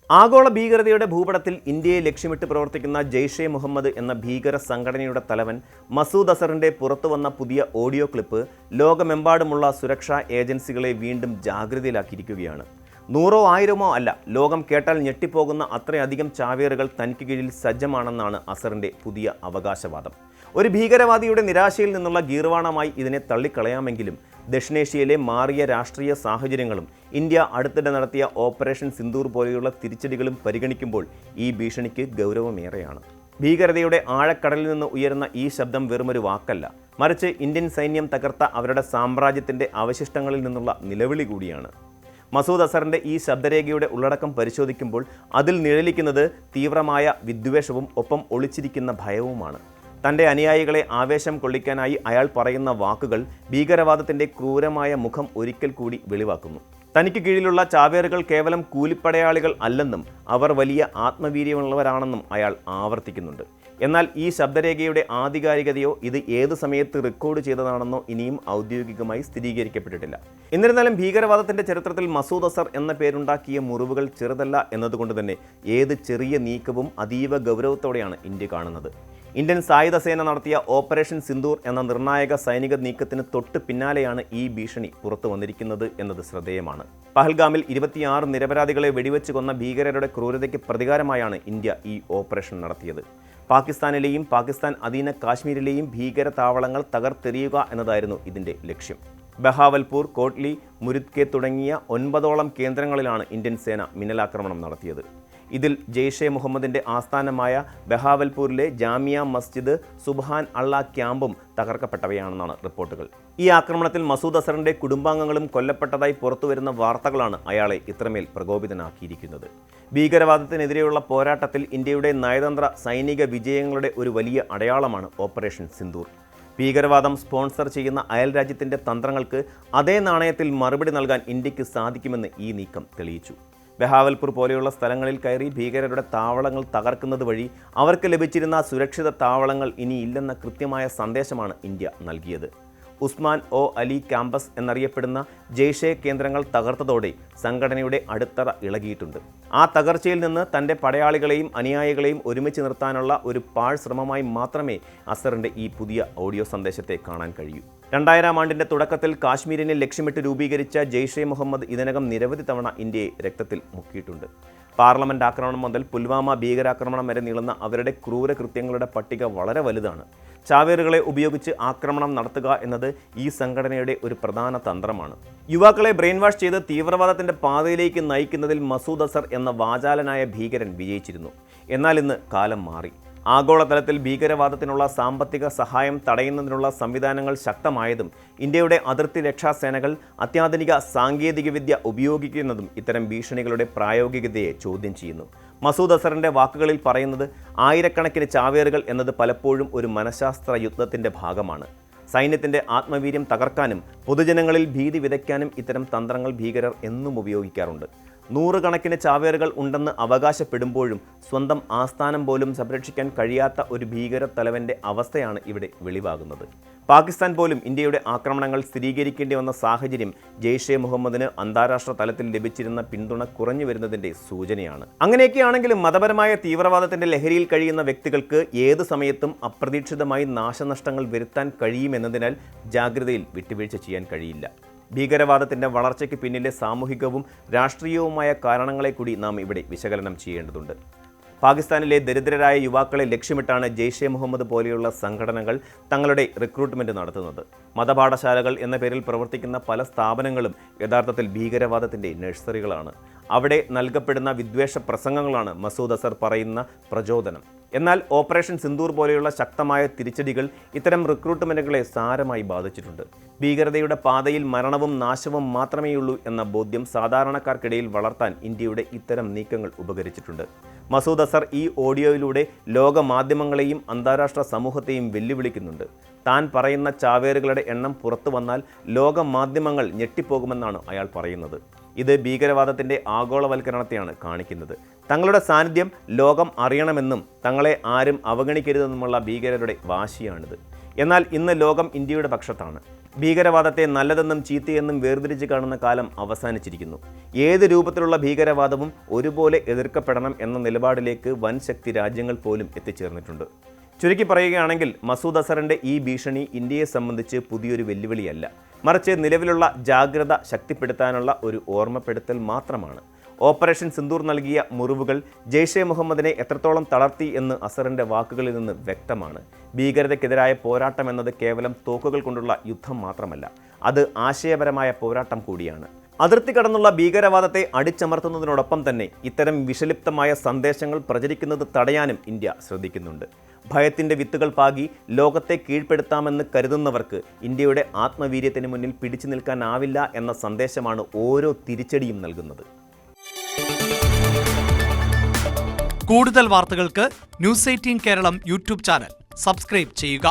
ആഗോള ഭീകരതയുടെ ഭൂപടത്തിൽ ഇന്ത്യയെ ലക്ഷ്യമിട്ട് പ്രവർത്തിക്കുന്ന ജെയ്ഷെ മുഹമ്മദ് എന്ന ഭീകര സംഘടനയുടെ തലവൻ മസൂദ് അസറിന്റെ പുറത്തുവന്ന പുതിയ ഓഡിയോ ക്ലിപ്പ് ലോകമെമ്പാടുമുള്ള സുരക്ഷാ ഏജൻസികളെ വീണ്ടും ജാഗ്രതയിലാക്കിയിരിക്കുകയാണ്. 100 1000 അല്ല, ലോകം കേട്ടാൽ ഞെട്ടിപ്പോകുന്ന അത്രയധികം ചാവേറുകൾ തനിക്ക് കീഴിൽ സജ്ജമാണെന്നാണ് അസറിന്റെ പുതിയ അവകാശവാദം. ഒരു ഭീകരവാദിയുടെ നിരാശയിൽ നിന്നുള്ള ഗീർവാണമായി ഇതിനെ തള്ളിക്കളയാമെങ്കിലും ദക്ഷിണേഷ്യയിലെ മാറിയ രാഷ്ട്രീയ സാഹചര്യങ്ങളും ഇന്ത്യ അടുത്തിടെ നടത്തിയ ഓപ്പറേഷൻ സിന്ദൂർ പോലെയുള്ള തിരിച്ചടികളും പരിഗണിക്കുമ്പോൾ ഈ ഭീഷണിക്ക് ഗൗരവമേറെയാണ്. ഭീകരതയുടെ ആഴക്കടലിൽ നിന്ന് ഉയരുന്ന ഈ ശബ്ദം വെറുമൊരു വാക്കല്ല, മറിച്ച് ഇന്ത്യൻ സൈന്യം തകർത്ത അവരുടെ സാമ്രാജ്യത്തിൻ്റെ അവശിഷ്ടങ്ങളിൽ നിന്നുള്ള നിലവിളി കൂടിയാണ്. മസൂദ് അസറിൻ്റെ ഈ ശബ്ദരേഖയുടെ ഉള്ളടക്കം പരിശോധിക്കുമ്പോൾ അതിൽ നിഴലിക്കുന്നത് തീവ്രമായ വിദ്വേഷവും ഒപ്പം ഒളിച്ചിരിക്കുന്ന ഭയവുമാണ്. തൻ്റെ അനുയായികളെ ആവേശം കൊള്ളിക്കാനായി അയാൾ പറയുന്ന വാക്കുകൾ ഭീകരവാദത്തിൻ്റെ ക്രൂരമായ മുഖം ഒരിക്കൽ കൂടി വെളിവാക്കുന്നു. തനിക്ക് കീഴിലുള്ള ചാവേറുകൾ കേവലം കൂലിപ്പടയാളികൾ അല്ലെന്നും അവർ വലിയ ആത്മവീര്യമുള്ളവരാണെന്നും അയാൾ ആവർത്തിക്കുന്നുണ്ട്. എന്നാൽ ഈ ശബ്ദരേഖയുടെ ആധികാരികതയോ ഇത് ഏത് സമയത്ത് റെക്കോർഡ് ചെയ്തതാണെന്നോ ഇനിയും ഔദ്യോഗികമായി സ്ഥിരീകരിക്കപ്പെട്ടിട്ടില്ല. എന്നിരുന്നാലും ഭീകരവാദത്തിൻ്റെ ചരിത്രത്തിൽ മസൂദ് അസർ എന്ന പേരുണ്ടാക്കിയ മുറിവുകൾ ചെറുതല്ല എന്നതുകൊണ്ട് തന്നെ ഏത് ചെറിയ നീക്കവും അതീവ ഗൗരവത്തോടെയാണ് ഇന്ത്യ കാണുന്നത്. ഇന്ത്യൻ സായുധ സേന നടത്തിയ ഓപ്പറേഷൻ സിന്ദൂർ എന്ന നിർണായക സൈനിക നീക്കത്തിന് തൊട്ട് പിന്നാലെയാണ് ഈ ഭീഷണി പുറത്തു വന്നിരിക്കുന്നത് എന്നത് ശ്രദ്ധേയമാണ്. പഹൽഗാമിൽ 26 നിരപരാധികളെ വെടിവെച്ച് കൊന്ന ഭീകരരുടെ ക്രൂരതയ്ക്ക് പ്രതികാരമായാണ് ഇന്ത്യ ഈ ഓപ്പറേഷൻ നടത്തിയത്. പാകിസ്ഥാനിലെയും പാകിസ്ഥാൻ അധീന കാശ്മീരിലെയും ഭീകര താവളങ്ങൾ തകർത്തെറിയുക എന്നതായിരുന്നു ഇതിൻ്റെ ലക്ഷ്യം. ബഹാവൽപൂർ, കോട്ട്ലി, മുരുദ്കെ തുടങ്ങിയ 9ഓളം കേന്ദ്രങ്ങളിലാണ് ഇന്ത്യൻ സേന മിന്നലാക്രമണം നടത്തിയത്. ഇതിൽ ജെയ്ഷെ മുഹമ്മദിൻ്റെ ആസ്ഥാനമായ ബഹാവൽപൂരിലെ ജാമിയ മസ്ജിദ്, സുബ്ഹാൻ അള്ളാ ക്യാമ്പും തകർക്കപ്പെട്ടവയാണെന്നാണ് റിപ്പോർട്ടുകൾ. ഈ ആക്രമണത്തിൽ മസൂദ് അസറിൻ്റെ കുടുംബാംഗങ്ങളും കൊല്ലപ്പെട്ടതായി പുറത്തുവരുന്ന വാർത്തകളാണ് അയാളെ ഇത്രമേൽ പ്രകോപിതനാക്കിയിരിക്കുന്നത്. ഭീകരവാദത്തിനെതിരെയുള്ള പോരാട്ടത്തിൽ ഇന്ത്യയുടെ നയതന്ത്ര സൈനിക വിജയങ്ങളുടെ ഒരു വലിയ അടയാളമാണ് ഓപ്പറേഷൻ സിന്ദൂർ. ഭീകരവാദം സ്പോൺസർ ചെയ്യുന്ന അയൽരാജ്യത്തിൻ്റെ തന്ത്രങ്ങൾക്ക് അതേ നാണയത്തിൽ മറുപടി നൽകാൻ ഇന്ത്യക്ക് സാധിക്കുമെന്ന് ഈ നീക്കം തെളിയിച്ചു. ബഹാവൽപൂർ പോലെയുള്ള സ്ഥലങ്ങളിൽ കയറി ഭീകരരുടെ താവളങ്ങൾ തകർക്കുന്നത് വഴി അവർക്ക് ലഭിച്ചിരുന്ന സുരക്ഷിത താവളങ്ങൾ ഇനിയില്ലെന്ന കൃത്യമായ സന്ദേശമാണ് ഇന്ത്യ നൽകിയത്. ഉസ്മാൻ ഒ അലി ക്യാമ്പസ് എന്നറിയപ്പെടുന്ന ജെയ്ഷെ കേന്ദ്രങ്ങൾ തകർത്തതോടെ സംഘടനയുടെ അടിത്തറ ഇളകിയിട്ടുണ്ട്. ആ തകർച്ചയിൽ നിന്ന് തൻ്റെ പടയാളികളെയും അനുയായികളെയും ഒരുമിച്ച് നിർത്താനുള്ള ഒരു പാഴ് ശ്രമമായി മാത്രമേ അസറിൻ്റെ ഈ പുതിയ ഓഡിയോ സന്ദേശത്തെ കാണാൻ കഴിയൂ. 2000 ആണ്ടിൻ്റെ തുടക്കത്തിൽ കാശ്മീരിനെ ലക്ഷ്യമിട്ട് രൂപീകരിച്ച ജെയ്ഷെ മുഹമ്മദ് ഇതിനകം നിരവധി തവണ ഇന്ത്യയെ രക്തത്തിൽ മുക്കിയിട്ടുണ്ട്. പാർലമെൻറ്റ് ആക്രമണം മുതൽ പുൽവാമ ഭീകരാക്രമണം വരെ നീളുന്ന അവരുടെ ക്രൂരകൃത്യങ്ങളുടെ പട്ടിക വളരെ വലുതാണ്. ചാവേറുകളെ ഉപയോഗിച്ച് ആക്രമണം നടത്തുക എന്നത് ഈ സംഘടനയുടെ ഒരു പ്രധാന തന്ത്രമാണ്. യുവാക്കളെ ബ്രെയിൻ വാഷ് ചെയ്ത് തീവ്രവാദത്തിൻ്റെ പാതയിലേക്ക് നയിക്കുന്നതിൽ മസൂദ് അസർ എന്ന വാചാലനായ ഭീകരൻ വിജയിച്ചിരുന്നു. എന്നാൽ ഇന്ന് കാലം മാറി. ആഗോളതലത്തിൽ ഭീകരവാദത്തിനുള്ള സാമ്പത്തിക സഹായം തടയുന്നതിനുള്ള സംവിധാനങ്ങൾ ശക്തമായതും ഇന്ത്യയുടെ അതിർത്തി രക്ഷാസേനകൾ അത്യാധുനിക സാങ്കേതികവിദ്യ ഉപയോഗിക്കുന്നതും ഇത്തരം ഭീഷണികളുടെ പ്രായോഗികതയെ ചോദ്യം ചെയ്യുന്നു. മസൂദ് അസറിൻ്റെ വാക്കുകളിൽ പറയുന്നത് ആയിരക്കണക്കിന് ചാവേറുകൾ എന്നത് പലപ്പോഴും ഒരു മനഃശാസ്ത്ര യുദ്ധത്തിൻ്റെ ഭാഗമാണ്. സൈന്യത്തിൻ്റെ ആത്മവീര്യം തകർക്കാനും പൊതുജനങ്ങളിൽ ഭീതി വിതയ്ക്കാനും ഇത്തരം തന്ത്രങ്ങൾ ഭീകരർ എന്നും ഉപയോഗിക്കാറുണ്ട്. 100 കണക്കിന് ചാവേറുകൾ ഉണ്ടെന്ന് അവകാശപ്പെടുമ്പോഴും സ്വന്തം ആസ്ഥാനം പോലും സംരക്ഷിക്കാൻ കഴിയാത്ത ഒരു ഭീകര തലവൻ്റെ അവസ്ഥയാണ് ഇവിടെ വെളിവാകുന്നത്. പാകിസ്ഥാൻ പോലും ഇന്ത്യയുടെ ആക്രമണങ്ങൾ സ്ഥിരീകരിക്കേണ്ടി വന്ന സാഹചര്യം ജെയ്ഷെ മുഹമ്മദിന് അന്താരാഷ്ട്ര തലത്തിൽ ലഭിച്ചിരുന്ന പിന്തുണ കുറഞ്ഞു വരുന്നതിൻ്റെ സൂചനയാണ്. അങ്ങനെയൊക്കെയാണെങ്കിലും മതപരമായ തീവ്രവാദത്തിൻ്റെ ലഹരിയിൽ കഴിയുന്ന വ്യക്തികൾക്ക് ഏത് സമയത്തും അപ്രതീക്ഷിതമായി നാശനഷ്ടങ്ങൾ വരുത്താൻ കഴിയുമെന്നതിനാൽ ജാഗ്രതയിൽ വിട്ടുവീഴ്ച ചെയ്യാൻ കഴിയില്ല. ഭീകരവാദത്തിൻ്റെ വളർച്ചയ്ക്ക് പിന്നിലെ സാമൂഹികവും രാഷ്ട്രീയവുമായ കാരണങ്ങളെ കൂടി നാം ഇവിടെ വിശകലനം ചെയ്യേണ്ടതുണ്ട്. പാകിസ്ഥാനിലെ ദരിദ്രരായ യുവാക്കളെ ലക്ഷ്യമിട്ടാണ് ജെയ്ഷെ മുഹമ്മദ് പോലെയുള്ള സംഘടനകൾ തങ്ങളുടെ റിക്രൂട്ട്മെൻറ്റ് നടത്തുന്നത്. മതപാഠശാലകൾ എന്ന പേരിൽ പ്രവർത്തിക്കുന്ന പല സ്ഥാപനങ്ങളും യഥാർത്ഥത്തിൽ ഭീകരവാദത്തിൻ്റെ നഴ്സറികളാണ്. അവിടെ നൽകപ്പെടുന്ന വിദ്വേഷ പ്രസംഗങ്ങളാണ് മസൂദ് അസർ പറയുന്ന പ്രചോദനം. എന്നാൽ ഓപ്പറേഷൻ സിന്ദൂർ പോലെയുള്ള ശക്തമായ തിരിച്ചടികൾ ഇത്തരം റിക്രൂട്ട്മെൻറ്റുകളെ സാരമായി ബാധിച്ചിട്ടുണ്ട്. ഭീകരതയുടെ പാതയിൽ മരണവും നാശവും മാത്രമേയുള്ളൂ എന്ന ബോധ്യം സാധാരണക്കാർക്കിടയിൽ വളർത്താൻ ഇന്ത്യയുടെ ഇത്തരം നീക്കങ്ങൾ ഉപകരിച്ചിട്ടുണ്ട്. മസൂദ് അസർ ഈ ഓഡിയോയിലൂടെ ലോക മാധ്യമങ്ങളെയും അന്താരാഷ്ട്ര സമൂഹത്തെയും വെല്ലുവിളിക്കുന്നുണ്ട്. താൻ പറയുന്ന ചാവേറുകളുടെ എണ്ണം പുറത്തു വന്നാൽ ലോക മാധ്യമങ്ങൾ ഞെട്ടിപ്പോകുമെന്നാണ് അയാൾ പറയുന്നത്. ഇത് ഭീകരവാദത്തിൻ്റെ ആഗോളവൽക്കരണത്തെയാണ് കാണിക്കുന്നത്. തങ്ങളുടെ സാന്നിധ്യം ലോകം അറിയണമെന്നും തങ്ങളെ ആരും അവഗണിക്കരുതെന്നുമുള്ള ഭീകരരുടെ വാശിയാണിത്. എന്നാൽ ഇന്ന് ലോകം ഇന്ത്യയുടെ പക്ഷത്താണ്. ഭീകരവാദത്തെ നല്ലതെന്നും ചീത്തയെന്നും വേർതിരിച്ച് കാണുന്ന കാലം അവസാനിച്ചിരിക്കുന്നു. ഏത് രൂപത്തിലുള്ള ഭീകരവാദവും ഒരുപോലെ എതിർക്കപ്പെടണം എന്ന നിലപാടിലേക്ക് വൻ ശക്തി രാജ്യങ്ങൾ പോലും എത്തിച്ചേർന്നിട്ടുണ്ട്. ചുരുക്കി പറയുകയാണെങ്കിൽ മസൂദ് അസറിൻ്റെ ഈ ഭീഷണി ഇന്ത്യയെ സംബന്ധിച്ച് പുതിയൊരു വെല്ലുവിളിയല്ല, മറിച്ച് നിലവിലുള്ള ജാഗ്രത ശക്തിപ്പെടുത്താനുള്ള ഒരു ഓർമ്മപ്പെടുത്തൽ മാത്രമാണ്. ഓപ്പറേഷൻ സിന്ദൂർ നൽകിയ മുറിവുകൾ ജെയ്ഷെ മുഹമ്മദിനെ എത്രത്തോളം തളർത്തി എന്ന് അസറിൻ്റെ വാക്കുകളിൽ നിന്ന് വ്യക്തമാണ്. ഭീകരതയ്ക്കെതിരായ പോരാട്ടം എന്നത് കേവലം തോക്കുകൾ കൊണ്ടുള്ള യുദ്ധം മാത്രമല്ല, അത് ആശയപരമായ പോരാട്ടം കൂടിയാണ്. അതിർത്തി കടന്നുള്ള ഭീകരവാദത്തെ അടിച്ചമർത്തുന്നതിനോടൊപ്പം തന്നെ ഇത്തരം വിഷലിപ്തമായ സന്ദേശങ്ങൾ പ്രചരിക്കുന്നത് തടയാനും ഇന്ത്യ ശ്രദ്ധിക്കുന്നുണ്ട്. ഭയത്തിൻ്റെ വിത്തുകൾ പാകി ലോകത്തെ കീഴ്പ്പെടുത്താമെന്ന് കരുതുന്നവർക്ക് ഇന്ത്യയുടെ ആത്മവീര്യത്തിന് മുന്നിൽ പിടിച്ചു നിൽക്കാനാവില്ല എന്ന സന്ദേശമാണ് ഓരോ തിരിച്ചടിയും നൽകുന്നത്. കൂടുതൽ വാർത്തകൾക്ക് news 18 Keralam YouTube channel subscribe ചെയ്യുക.